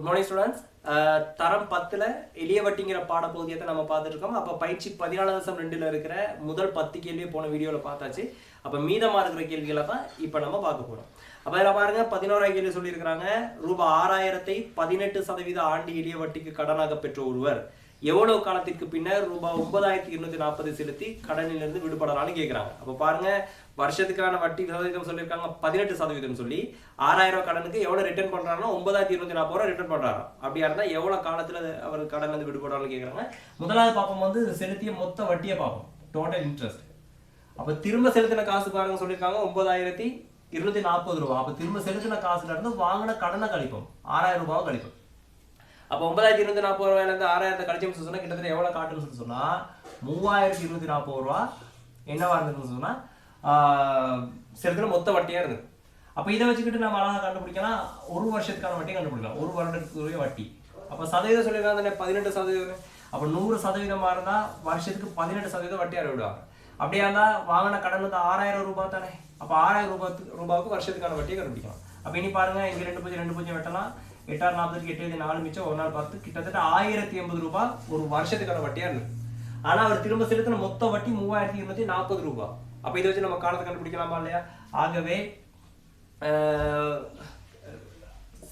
Good morning students. தரம் 10ல் எளிய வட்டிங்கிற பாடப்பகுதியத்தை நம்ம பார்த்துட்டு இருக்கோம். அப்போ பயிற்சி 14.2ல் இருக்கிற முதல் 10 கேள்வியை போன வீடியோவில் பார்த்தாச்சு. அப்போ மீதமாக இருக்கிற கேள்விகளை தான் இப்போ நம்ம பார்க்க போகிறோம். அப்போ இதில் பாருங்க, 11ஆம் கேள்வி சொல்லியிருக்கிறாங்க. ரூபாய் 6000 18% ஆண்டு எளிய வட்டிக்கு கடனாக பெற்ற ஒருவர் எவ்வளவு காலத்திற்கு பின்னர் ரூபாய் 9240 செலுத்தி கடனிலிருந்து விடுபடலாம்னு கேட்குறாங்க. அப்போ பாருங்க, வருஷத்துக்கான வட்டி சதவீதம் சொல்லியிருக்காங்க 18% சொல்லி 6000 கடனுக்கு எவ்வளவு ரிட்டர்ன் பண்றாங்கன்னா 9240 ரிட்டர்ன் பண்றாரு. அப்படியா இருந்தா எவ்வளவு காலத்துல அவர் கடன் வந்து விடுபடலாம்னு கேட்குறாங்க. முதலாவது பார்ப்போம் வந்து செலுத்திய மொத்த வட்டியை பார்ப்போம், டோட்டல் இன்ட்ரெஸ்ட். அப்ப திரும்ப செலுத்தின காசு பாருங்க சொல்லியிருக்காங்க 9240 ரூபாய். அப்ப திரும்ப செலுத்தின காசுல இருந்து வாங்கின கடனை கழிப்போம், 6000 ரூபாய் கழிப்போம். அப்போ 9240 ரூபாயிலிருந்து 6000 கழிச்சோம்னு சொன்னா கிட்டத்தட்ட எவ்வளவு காட்டுன்னு சொன்னா 3240 ரூபா என்னவா இருந்ததுன்னு சொன்னா செலுத்தின மொத்த வட்டியா இருந்தது. அப்ப இதை வச்சுக்கிட்டு நம்ம அழகா கண்டுபிடிக்கலாம், ஒரு வருஷத்துக்கான வட்டியை கண்டுபிடிக்கலாம், ஒரு வருடத்துக்குரிய வட்டி. அப்ப சதவீதம் சொல்லியிருக்காங்க 18%. அப்ப 100% இருந்தா வருஷத்துக்கு 18% வட்டியா விடுவாங்க. அப்படியா இருந்தா வாங்கின கடன் வந்து 6000 ரூபாய் தானே. அப்ப 6000 ரூபாய்க்கு வருஷத்துக்கான வட்டியை கண்டுபிடிக்கலாம். அப்ப இனி பாருங்க, இங்க 2 வெட்டலாம், 8 40 8 4 மிச்சம் 1 நாள் 10, கிட்டத்தட்ட 1080 ரூபாய் ஒரு வருஷத்துக்கான வட்டியா இருக்கு. ஆனா அவர் திரும்ப செலுத்தின மொத்த வட்டி 3240 ரூபாய். அப்ப இதை வச்சு நம்ம காலத்தை கண்டுபிடிக்கலாமா இல்லையா? ஆகவே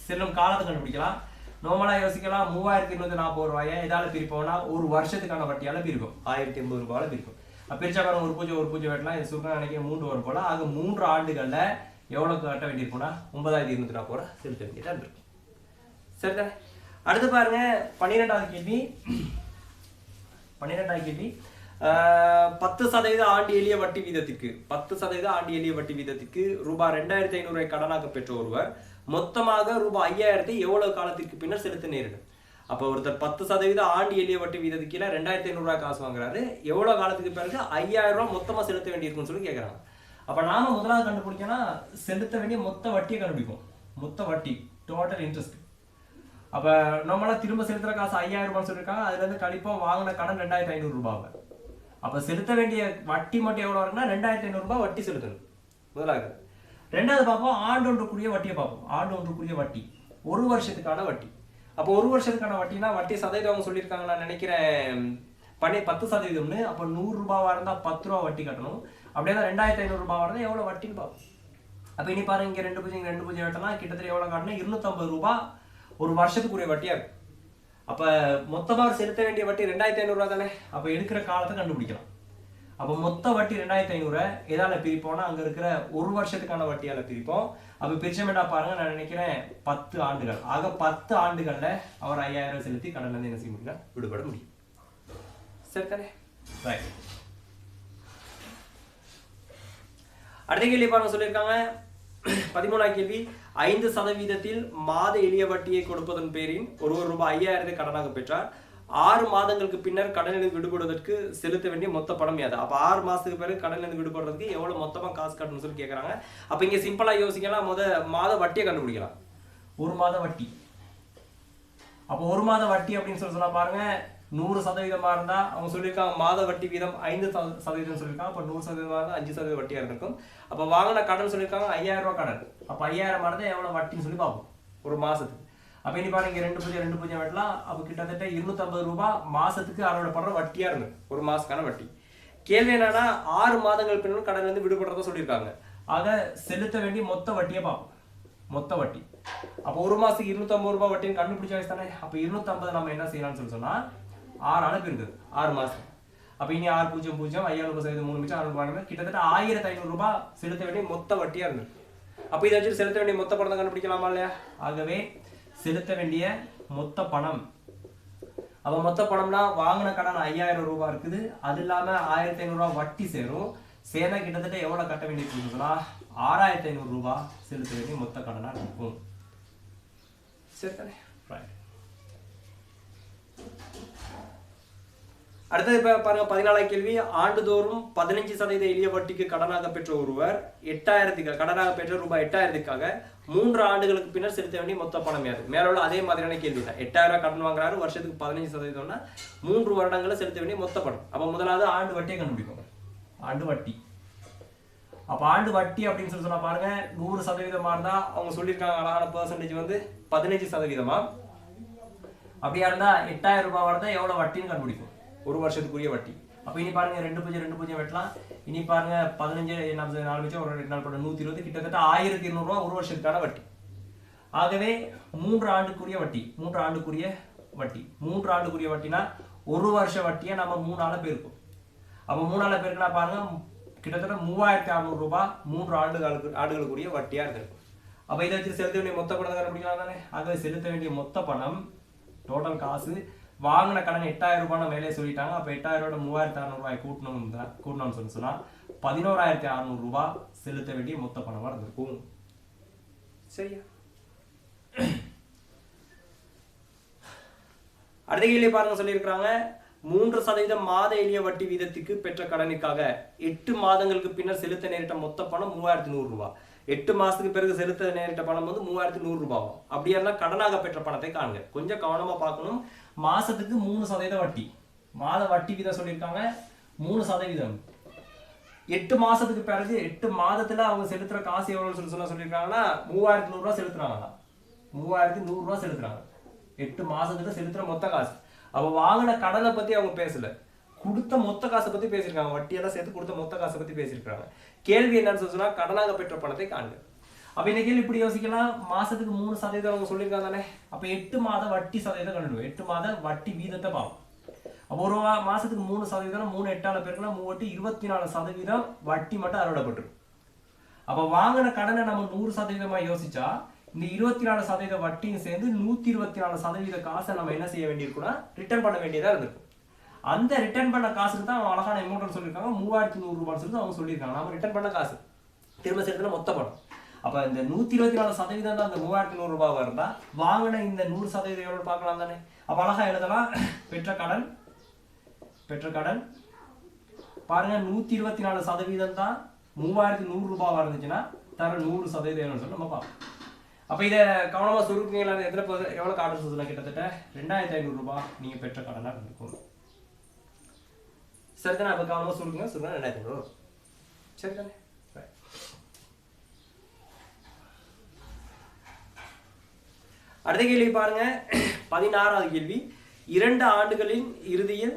செல்லும் காலத்தை கண்டுபிடிக்கலாம். நார்மலா யோசிக்கலாம், 3240 ரூபாயை இதால பிரிப்போம்னா ஒரு வருஷத்துக்கான வட்டியால பிரிக்கும், 1080 ரூபாயில பிரிக்கும். பிரிச்சா பாருங்க, ஒரு பூஜை வெட்டலாம், இது சுருக்கம் நினைக்க 3 வரும் போல. ஆக 3 ஆண்டுகள்ல எவ்வளவு கட்ட வேண்டியிருக்கும்னா 9240 ரூபாய் செலுத்த வேண்டியதா இருக்கும். சரிதானே? அடுத்து பாருங்க, 12வது கேள்வி. 10% ஆண்டு எளிய வட்டி வீதத்திற்கு 10% ஆண்டு எளிய வட்டி வீதத்திற்கு ரூபாய் 2500 கடனாக பெற்ற ஒருவர் மொத்தமாக ரூபாய் 5000 எவ்வளவு காலத்திற்கு பின்னர் செலுத்த நேரிடும். அப்போ ஒருத்தர் 10% ஆண்டு எளிய வட்டி வீதத்துக்கு 2500 ரூபாய் காசு வாங்குறாரு, எவ்வளவு காலத்துக்கு பிறகு 5000 ரூபாய் மொத்தமா செலுத்த வேண்டியிருக்குன்னு சொல்லி கேட்கறாங்க. அப்ப நாம முதலாவது கண்டுபிடிக்கணும், செலுத்த வேண்டிய மொத்த வட்டியை கண்டுபிடிக்கும், மொத்த வட்டி டோட்டல் இன்ட்ரெஸ்ட். அப்ப நம்மளா திரும்ப செலுத்துற காசு 5000 ரூபாய் சொல்லியிருக்காங்க, அதுல இருந்து கழிப்போம் வாங்கின கடன் 2500 ரூபாய். அப்ப செலுத்த வேண்டிய வட்டி மட்டும் எவ்வளவு வரும்னா 2500 ரூபாய் வட்டி செலுத்தணும் முதலாக. ரெண்டாவது பார்ப்போம், ஆண்டு ஒன்றுக்குரிய வட்டியை பார்ப்போம். ஆண்டு ஒன்றுக்குரிய வட்டி ஒரு வருஷத்துக்கான வட்டி. அப்போ ஒரு வருஷத்துக்கான வட்டினா வட்டி சதவீதம் அவங்க சொல்லியிருக்காங்க, நான் நினைக்கிறேன் 10%. அப்போ 100 ரூபாவா இருந்தா 10 ரூபா வட்டி கட்டணும். அப்படியே 2500 ரூபாவா இருந்தா எவ்வளவு வட்டின்னு பார்ப்போம். அப்ப இனி பாருங்க, இங்க 2 பூஜை வெட்டலாம், கிட்டத்தட்ட எவ்வளவு காட்டணும் 250 ரூபாய் ஒரு வருஷத்துக்குரிய வட்டியா இருக்கு. அப்ப மொத்தமா செலுத்த வேண்டிய வட்டி 2500 ரூபாய் தானே. அப்ப எடுக்கிற காலத்தை கண்டுபிடிக்கலாம். அப்ப மொத்த வட்டி 2500 எதால பிரிப்போம்னா அங்க இருக்கிற ஒரு வருஷத்துக்கான வட்டியால பிரிப்போம். அப்ப பிரிச்சமெண்டா பாருங்க, நான் நினைக்கிறேன் 10 ஆண்டுகள். ஆக 10 ஆண்டுகள்ல அவர் 5000 செலுத்தி கடன்ல இருந்து என்ன செய்ய முடியும், விடுபட முடியும். சரி தானே? ரைட். அடுத்த கேள்வி பாருங்க சொல்லியிருக்காங்க, 13ஆம் கேள்வி. 5% மாத எளிய வட்டியை கொடுப்பதன் பேரின் ஒருவர் ரூபாய் 5000 கடனாக பெற்றார். 6 மாதங்களுக்கு பின்னர் கடனிலிருந்து விடுபடுவதற்கு செலுத்த வேண்டிய மொத்த பணம் யாது. அப்ப 6 மாசத்துக்கு பிறகு கடனிலிருந்து விடுபடுறதுக்கு எவ்வளவு மொத்தமா காசு கட்டணும்னு சொல்லி கேட்கறாங்க. அப்ப இங்க சிம்பிளா யோசிக்கலாம், மாத வட்டியை கண்டுபிடிக்கலாம், ஒரு மாத வட்டி. அப்போ ஒரு மாத வட்டி அப்படின்னு சொன்னா பாருங்க, 100% இருந்தா அவங்க சொல்லியிருக்காங்க மாத வட்டி வீதம் 5% சொல்லியிருக்காங்க. அப்ப 100% இருந்தா 5% வட்டியா இருக்கும். அப்ப வாங்கின கடன் சொல்லியிருக்காங்க 5000 ரூபாய் கடன். அப்ப 5000 இருந்தா எவ்வளவு வட்டின்னு சொல்லி பார்ப்போம் ஒரு மாசத்துக்கு. அப்ப இனி பாருங்க, 2 பூஜை வெட்டலாம். அப்ப கிட்டத்தட்ட 250 ரூபாய் மாசத்துக்கு அவரோட படுற வட்டியா இருக்கு, ஒரு மாசத்துக்கான வட்டி. கேள்வி என்னன்னா, 6 மாதங்கள் பின்னர் கடன் வந்து விடுபடுறதா சொல்லியிருக்காங்க. ஆக செலுத்த வேண்டிய மொத்த வட்டியை பார்ப்போம், மொத்த வட்டி. அப்ப ஒரு மாசத்துக்கு 250 ரூபாய் வட்டின்னு கண்டுபிடிச்ச வயசு தானே. அப்ப 250 நம்ம என்ன செய்யலாம்னு சொன்னா 6 அனுப்பி இருக்குது, 6 மாசம். அப்ப இனி 6 0 0 5000 3 மிச்சம் 600 கிட்டத்தட்ட 1500 ரூபாய் செலுத்த வேண்டிய மொத்த வட்டியா இருக்கு. அப்ப இதை வச்சு செலுத்த வேண்டிய மொத்த பணத்தை கண்டுபிடிக்கலாமா இல்லையா? ஆகவே செலுத்த வேண்டிய மொத்த பணம், அப்ப மொத்த பணம்னா வாங்கின கடன் 5000 ரூபாய் இருக்குது, அது இல்லாம 1500 ரூபாய் வட்டி சேரும். சேர்ந்தா கிட்டத்தட்ட எவ்வளவு கட்ட வேண்டியிருக்குன்னா 6500 ரூபாய் செலுத்த வேண்டிய மொத்த கடனா இருக்கும். சரி தானே? ரைட். அடுத்தது பாருங்க, 14ஆம் கேள்வி. ஆண்டுதோறும் 15% எளிய வட்டிக்கு கடனாக பெற்ற ஒருவர் 8000 கடனாக பெற்ற ரூபாய் 8000க்காக 3 ஆண்டுகளுக்கு பின்னர் செலுத்த வேண்டிய மொத்த பணம் யாது. மேல உள்ள அதே மாதிரியான கேள்வி தான். 8000 கடன் வாங்குறாரு, வருஷத்துக்கு 15%னா 3 வருடங்களை செலுத்த வேண்டிய மொத்த பணம். அப்ப முதலாவது ஆண்டு வட்டியை கண்டுபிடிக்கும், ஆண்டு வட்டி. அப்ப ஆண்டு வட்டி அப்படின்னு சொன்னா பாருங்க, 100% இருந்தா அவங்க சொல்லியிருக்காங்க அழகான பெர்சன்டேஜ் வந்து 15%. அப்படியா இருந்தா 8000 ரூபாய் வரதா எவ்வளவு வட்டின்னு கண்டுபிடிக்கும், ஒரு வருஷத்துக்குரிய வட்டி. அப்ப இனி பாருங்க 2 வெட்டலாம். இனி பாருங்க 15 4 மிச்சம் ஒரு 2 நாள் பண்ண 120, கிட்டத்தட்ட 1200 ரூபாய் ஒரு வருஷத்துக்கான வட்டி. ஆகவே 3 ஆண்டுக்குரிய வட்டி, 3 ஆண்டுக்குரிய வட்டி, 3 ஆண்டுக்குரிய வட்டினா ஒரு வருஷ வட்டியை நம்ம 3 ஆள பேருக்கும். அப்ப 3 ஆள பேருக்குனா பாருங்க கிட்டத்தட்ட 3600 ரூபாய் 3 ஆண்டுகளுக்குரிய வட்டியா இருக்கு. அப்ப இதை வச்சு செலுத்த வேண்டிய மொத்த பணம் கண்டுபிடிக்கலாம் தானே. ஆகவே செலுத்த வேண்டிய மொத்த பணம், டோட்டல் காசு, வாங்கின கடன் 8000 ரூபாய் மேலே சொல்லிட்டாங்க. அப்ப 8000 3600 ரூபாய் கூட்டணும்னு சொன்னா 11600 ரூபாய் செலுத்த வேண்டிய மொத்த பணமா இருந்திருக்கும். சரியா? அடுத்த கேள்வி பாருங்க, சொல்லியிருக்கிறாங்க 3% மாத எளிய வட்டி வீதத்துக்கு பெற்ற கடனுக்காக 8 மாதங்களுக்கு பின்னர் செலுத்த நேரிட்ட மொத்த பணம் 3100 ரூபாய். 8 மாசத்துக்கு பிறகு செலுத்த நேரிட்ட பணம் வந்து 3100 ரூபாய். அப்படியா இருந்தா கடனாக பெற்ற பணத்தை காணுங்க. கொஞ்சம் கவனமா பார்க்கணும். மாசத்துக்கு 3% வட்டி, மாத வட்டி வீதம் சொல்லியிருக்காங்க 3%. 8 மாசத்துக்கு பிறகு 8 மாதத்துல அவங்க செலுத்துற காசு எவ்வளவு சொல்லியிருக்காங்கன்னா 3100 ரூபாய் செலுத்துறாங்களா, 3100 ரூபாய் செலுத்துறாங்க 8 மாசத்துல செலுத்துற மொத்த காசு. அப்ப வாங்கின கடனை பத்தி அவங்க பேசல, கொடுத்த மொத்த காசை பத்தி பேசியிருக்காங்க. வட்டியெல்லாம் சேர்த்து கொடுத்த மொத்த காசை பத்தி பேசியிருக்காங்க. கேள்வி என்னன்னு சொன்னா கடனாக பெற்ற பணத்தை காணுங்க. அப்ப இந்த கேள்வி இப்படி யோசிக்கலாம், மாசத்துக்கு 3% அவங்க சொல்லியிருக்காங்க தானே. அப்ப 8 மாத வட்டி சதவீதம் கண்டுடுவோம், 8 மாத வட்டி வீதத்தை பார்ப்போம். அப்போ ஒரு மாசத்துக்கு 3%, 3 8 பேருக்குன்னா 24% வட்டி மட்டும் அறுவடைப்பட்டிருக்கும். அப்ப வாங்கின கடனை நம்ம 100% யோசிச்சா இந்த 24% வட்டியும் சேர்ந்து 124% காசை நம்ம என்ன செய்ய வேண்டியிருக்குன்னா ரிட்டர்ன் பண்ண வேண்டியதா இருந்திருக்கும். அந்த ரிட்டர்ன் பண்ண காசுக்கு தான் அழகான அமௌண்ட் சொல்லியிருக்காங்க 3100 ரூபாய் சொல்லி அவங்க சொல்லியிருக்காங்க. நம்ம ரிட்டர்ன் பண்ண காசு திரும்ப சேர்த்துனா மொத்த பணம். அப்ப இந்த 124% தான் அந்த 3100 ரூபாய் வருதா, வாங்கின இந்த 100% எவ்வளவு பார்க்கலாம் தானே. அப்ப அழகா எழுதலாம், பெற்ற கடன் பாருங்க 124% தான் 3100 ரூபாய் இருந்துச்சுன்னா தர 100% சொல்லி நம்ம பார்ப்போம். அப்ப இதை கவனமா சுருக்குங்களா, எவ்வளவு கார்டு சொல்லுங்க, கிட்டத்தட்ட 2500 ரூபாய் நீங்க பெற்ற கடனா இருக்கும். சரிதானே? அப்ப கவனமா சுருக்குங்க, 2500. சரிதானே? அடுத்த கேள்வி பாருங்க, 16வது கேள்வி. 2 ஆண்டுகளின் இறுதியில்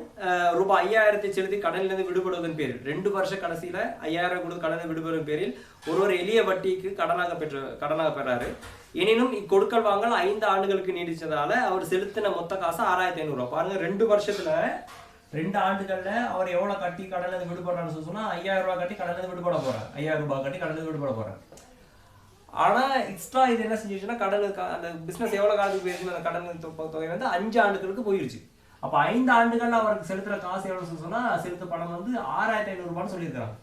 ரூபாய் 5000 செலுத்தி கடனிலிருந்து விடுபடுவதன் பேரில் 2 வருஷ கடைசியில 5000 கொடுத்து கடனை விடுபடுவதன் பேரில் ஒரு எளிய வட்டிக்கு கடனாக பெறாரு. எனினும் இக்கொடுக்கல் வாங்கல் 5 ஆண்டுகளுக்கு நீடிச்சதால அவர் செலுத்தின மொத்த காசு 6500 ரூபாய். பாருங்க 2 வருஷத்துல 2 ஆண்டுகள்ல அவர் எவ்வளவு கட்டி கடனிலிருந்து விடுபடுறான்னு சொன்னா 5000 ரூபாய் கட்டி கடனிலிருந்து விடுபட போறாரு, 5000 ரூபாய் கட்டி கடனிலிருந்து விடுபட போறாரு. ஆனா எக்ஸ்ட்ரா இது என்ன செஞ்சிச்சுன்னா கடனுக்கு அந்த பிசினஸ் எவ்வளவு காலத்துக்கு போயிருச்சு, அந்த கடன் தொகை வந்து 5 ஆண்டுகளுக்கு போயிருச்சு. அப்ப 5 ஆண்டுகள்ல அவருக்கு செலுத்துற காசு எவ்வளவு சொன்னா செலுத்த பணம் வந்து 6500 ரூபான்னு சொல்லியிருக்காங்க.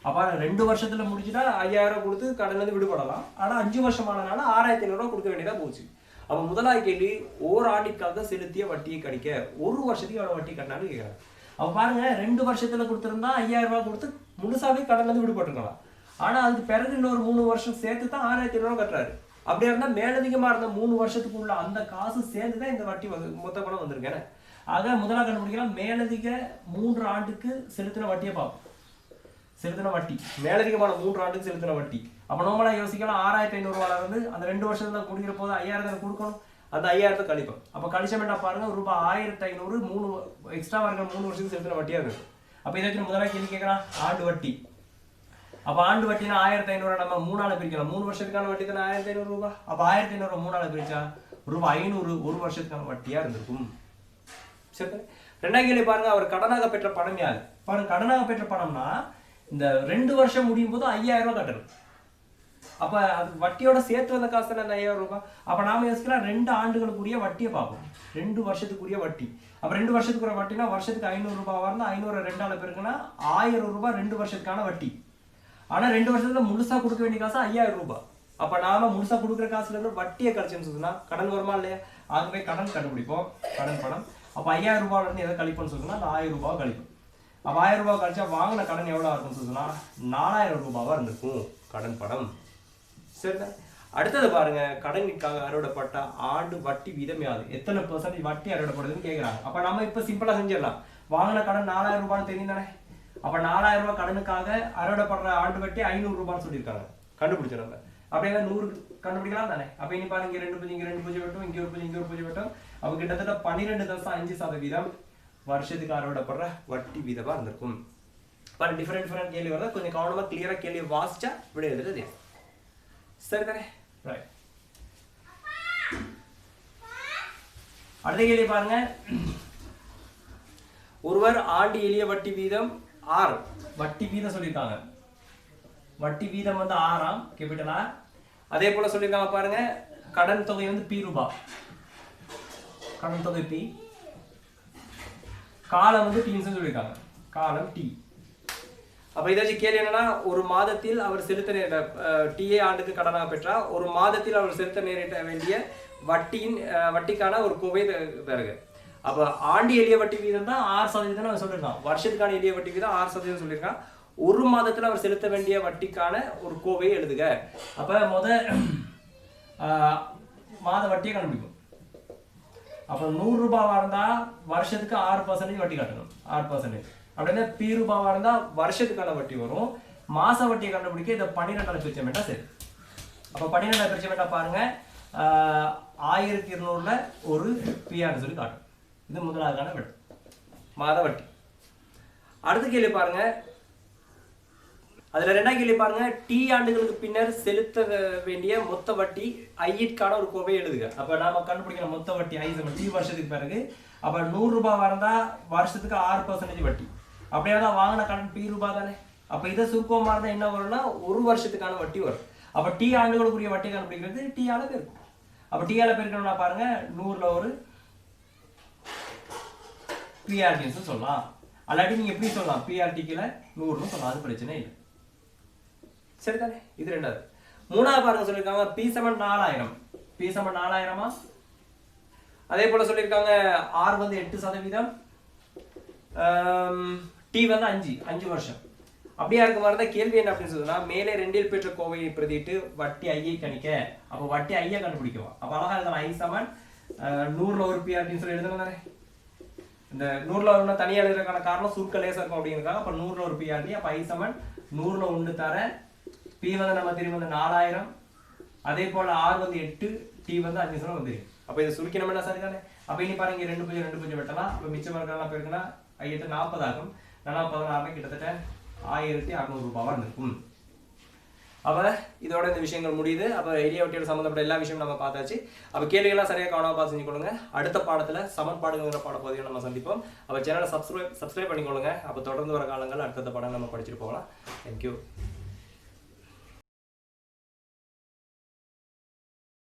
அப்ப 2 வருஷத்துல முடிச்சுட்டா 5000 கொடுத்து கடன்ல இருந்து விடுபடலாம். ஆனா 5 வருஷம் ஆனதுனால 6500 ரூபாய் கொடுக்க வேண்டியதா போச்சு. அப்ப முதலாவது கேள்வி, ஓராண்டிற்காக செலுத்திய வட்டியை கணிக்க 1 வருஷத்துக்கு எவ்வளவு வட்டி கட்டினாலும் கேட்கிறாங்க. அப்ப பாருங்க 2 வருஷத்துல கொடுத்திருந்தா 5000 ரூபாய் கொடுத்து முழுசாவே கடன்ல இருந்து விடுபட்டுருக்கலாம். ஆனா அதுக்கு பிறகு இன்னொரு 3 வருஷம் சேர்த்து தான் 6500 ரூபாய் கட்டுறாரு. அப்படியா இருந்தா மேலதிகமா இருந்த 3 வருஷத்துக்குள்ள அந்த காசு சேர்ந்துதான் இந்த வட்டி மொத்த பணம் வந்திருக்கேன். ஆக முதலாக கண்டுபிடிக்கலாம், மேலதிக 3 ஆண்டுக்கு செலுத்தின வட்டியை பார்ப்போம். செலுத்தின வட்டி மேலதிகமான 3 ஆண்டுக்கு செலுத்தின வட்டி. அப்ப நார்மலா யோசிக்கலாம் 6500 ரூபாய் வந்து அந்த 2 வருஷத்துல குடிக்கிற போது 5000 கொடுக்கணும், அந்த 5000 கழிப்போம். அப்ப கழிச்சம் என்ன பாருங்க, ரூபாய் 1500 3 எக்ஸ்ட்ரா வர 3 வருஷத்துக்கு செலுத்தின வட்டியா இருக்கு. அப்ப இதை முதலாக கேள்வி கேட்கலாம், ஆண்டு வட்டி. அப்ப ஆண்டு வட்டினா 1500 நம்ம 3 ஆள பிரிக்கலாம். 3 வருஷத்துக்கான வட்டி தானே 1500 ரூபாய். அப்ப 1500 3 ஆள பிரிச்சா ரூபாய் 500 ஒரு வருஷத்துக்கான வட்டியா இருந்திருக்கும். சரி, ரெண்டாவது கேள்வி பாருங்க, அவர் கடனாக பெற்ற பணம் யாரு? பாருங்க கடனாக பெற்ற பணம்னா இந்த 2 வருஷம் முடியும் போது 5000 ரூபாய் கட்டணும். அப்ப அது வட்டியோட சேர்த்து வந்த காசு தானே 5000 ரூபாய். அப்ப நாம யோசிக்கலாம் 2 ஆண்டுகளுக்குரிய வட்டியை பார்ப்போம், 2 வருஷத்துக்குரிய வட்டி. அப்ப 2 வருஷத்துக்குரிய வட்டினா வருஷத்துக்கு 500 ரூபாய் வரணும், 500 2 ஆள பெருக்குன்னா 1000 ரூபாய் 2 வருஷத்துக்கான வட்டி. ஆனா 2 வருஷத்துல முழுசா கொடுக்க வேண்டிய காசு 5000 ரூபாய். அப்ப நாம முழுசா கொடுக்குற காசுல இருந்து வட்டியை கழிச்சுன்னு சொன்னா கடன் வருமா இல்லையா? ஆகவே கடன் கண்டுபிடிப்போம், கடன் பணம். அப்ப 5000 ரூபாயில இருந்து எதை கழிப்போம்னு சொன்னா அந்த 1000 ரூபாய் கழிப்போம். அப்ப 1000 ரூபாய் கழிச்சா வாங்கின கடன் எவ்வளவு இருக்கும்னு சொன்னா 4000 ரூபாவா இருந்திருக்கும் கடன் பணம். சரிதா? அடுத்தது பாருங்க, கடனுக்காக அறுவடைப்பட்ட ஆண்டு வட்டி வீதம் யாது? எத்தனை % வட்டி அறுவடைப்படுதுன்னு கேட்கிறாங்க. அப்ப நம்ம இப்ப சிம்பிளா செஞ்சிடலாம். வாங்கின கடன் 4000 ரூபான்னு தெரியும் தானே. அப்ப 4000 ரூபாய் கடனுக்காக அறுவடைப்படுற ஆண்டு வட்டி 500 ரூபான்னு சொல்லியிருக்காங்க, கண்டுபிடிச்சோம் நம்ம. அப்படியே 100 கண்டுபிடிக்கலாம் தானே. அப்ப இனி பாருங்க இங்க 2 பூஜ்ஜியம் இங்க 2 பூஜ்ஜியம் வட்டும் இங்க ஒரு பூஜ்ஜியம் இங்க ஒரு பூஜ்ஜியம் வட்டும். அப்ப கிட்டத்தட்ட 12.5% வருஷத்துக்கு அறவிடப்படுற வட்டி வீதமா இருந்திருக்கும். பல டிஃபரெண்ட் கேள்வி வரதா கொஞ்சம் கவனமா கிளியரா கேள்வி வாசிச்சா விட எழுதுறது சரி தானே. ரைட், அடுத்த கேள்வி பாருங்க. ஒருவர் ஆண்டு எளிய வட்டி வீதம் 6 வட்டி வீதம் சொல்லியிருக்காங்க. வட்டி வீதம் வந்து 6 கேபிட்டலா. அதே போல சொல்லியிருக்காங்க பாருங்க கடன் தொகை வந்து P ரூபாய், கடன் தொகை P, காலம் வந்து T சொல்லியிருக்காங்க, காலம் T. அப்ப இதாச்சும் கேள்வி என்னன்னா ஒரு மாதத்தில் அவர் செலுத்த TA ஆண்டுக்கு கடனாக பெற்றா ஒரு மாதத்தில் அவர் செலுத்த நேரிட வேண்டிய வட்டிக்கான ஒரு கோவை தருக. அப்ப ஆண்டு எளிய வட்டி வீதம் தான் 6% அவன் சொல்லியிருக்கான். வருஷத்துக்கான எளிய வட்டி வீதம் 6% சொல்லியிருக்கான். ஒரு மாதத்துல அவர் செலுத்த வேண்டிய வட்டிக்கான ஒரு கோவையை எழுதுக. அப்ப மாத வட்டியை கண்டுபிடிக்கும். அப்ப 100 ரூபாவா இருந்தா வருஷத்துக்கு 6% வட்டி கட்டணும், 6%. அப்படின்னா P ரூபாவா இருந்தா வருஷத்துக்கான வட்டி வரும். மாச வட்டியை கண்டுபிடிக்க இதை 12 பிரிச்சமெண்டா சரி. அப்ப 12 பிரிச்சமெண்டா பாருங்க 1200ல ஒரு PR சொல்லி காட்டும். இது முதலாவதான விட மாத வட்டி. அடுத்த கேள்வி பாருங்க. அதுல ரெண்டாவது கேள்வி பாருங்க T ஆண்டுகளுக்கு பின்னர் செலுத்த வேண்டிய மொத்த வட்டி ஐக்கான ஒரு கோவை எழுதுக. அப்ப நாம கண்டுபிடிக்கிற மொத்த வட்டி I T வருஷத்துக்கு பிறகு. அப்ப 100 ரூபாய் இருந்தா வருஷத்துக்கு 6% வட்டி. அப்படியே தான் வாங்கின கடன் P ரூபாய் தானே. அப்ப இதை சுருக்கமா இருந்தா என்ன வரும்னா ஒரு வருஷத்துக்கான வட்டி வரும். அப்ப T ஆண்டுகளுக்குரிய வட்டி கண்டுபிடிக்கிறது T ஆல பெருக்கும். அப்ப T ஆல பெருக்கணும்னா பாருங்க 100ல ஒரு PRT சொல்லலாம். அல்லாட்டி நீங்க எப்படி சொல்லலாம் PRTக்குல 100ன்னு சொல்லலாம், அது பிரச்சனை இல்லை. சரிதானே. இது ரெண்டாவது. மூணாவது பாருங்க சொல்லியிருக்காங்க P = 4000. P = 4000. அதே போல சொல்லியிருக்காங்க R வந்து 8%, T வந்து 5 வருஷம். அப்படியா இருக்க மாதிரி தான் கேள்வி என்ன அப்படின்னு சொல்லுன்னா மேலே 2இல் பெற்ற கோவையை பிரதிட்டு வட்டி ஐயை கணிக்க. அப்ப வட்டி ஐயை கண்டுபிடிக்குவோம். அப்ப அழகா எழுதலாம் I = 100ல ஒரு PRT சொல்லி எழுதணும் தானே. இந்த 100ல ஒன்று தனியாக எழுதுறதுக்கான காரணம் சுருக்க லேசா இருக்கும் அப்படிங்கிறதுக்காக. அப்ப 100ல ஒரு PRT. அப்ப I = 100ல 1 தர P வந்து நம்ம திரும்பி வந்து 4000. அதே போல R வந்து 8, T வந்து 5 வந்து. அப்ப இதை சுருக்கி நம்ம என்ன சரி தானே. அப்ப இனி பாருங்க 2 பூஜ்ஜியம் வெட்டலாம். அப்ப மிச்சம் இருக்கிறதெல்லாம் பேருக்குன்னா 40 ஆகும். 416 கிட்டத்தட்ட 1600 ரூபாவா இருக்கும். அப்ப இதோட இந்த விஷயங்கள் முடியுது. அப்ப எளிய வட்டியோட சம்பந்தப்பட்ட எல்லா விஷயமும் நம்ம பார்த்தாச்சு. அப்ப கேள்விகள்லாம் சரியா கவனமா பார்த்து செஞ்சுக்கொள்ளுங்க. அடுத்த பாடத்துல சமன்பாடுங்கிற பாடப்பகுதியை நம்ம சந்திப்போம். அப்ப சேனலை சப்ஸ்கிரைப் பண்ணிக்கொள்ளுங்க. அப்ப தொடர்ந்து வர காலங்கள் அடுத்த பாடம் நம்ம படிச்சுட்டு போகலாம். தேங்க்யூ.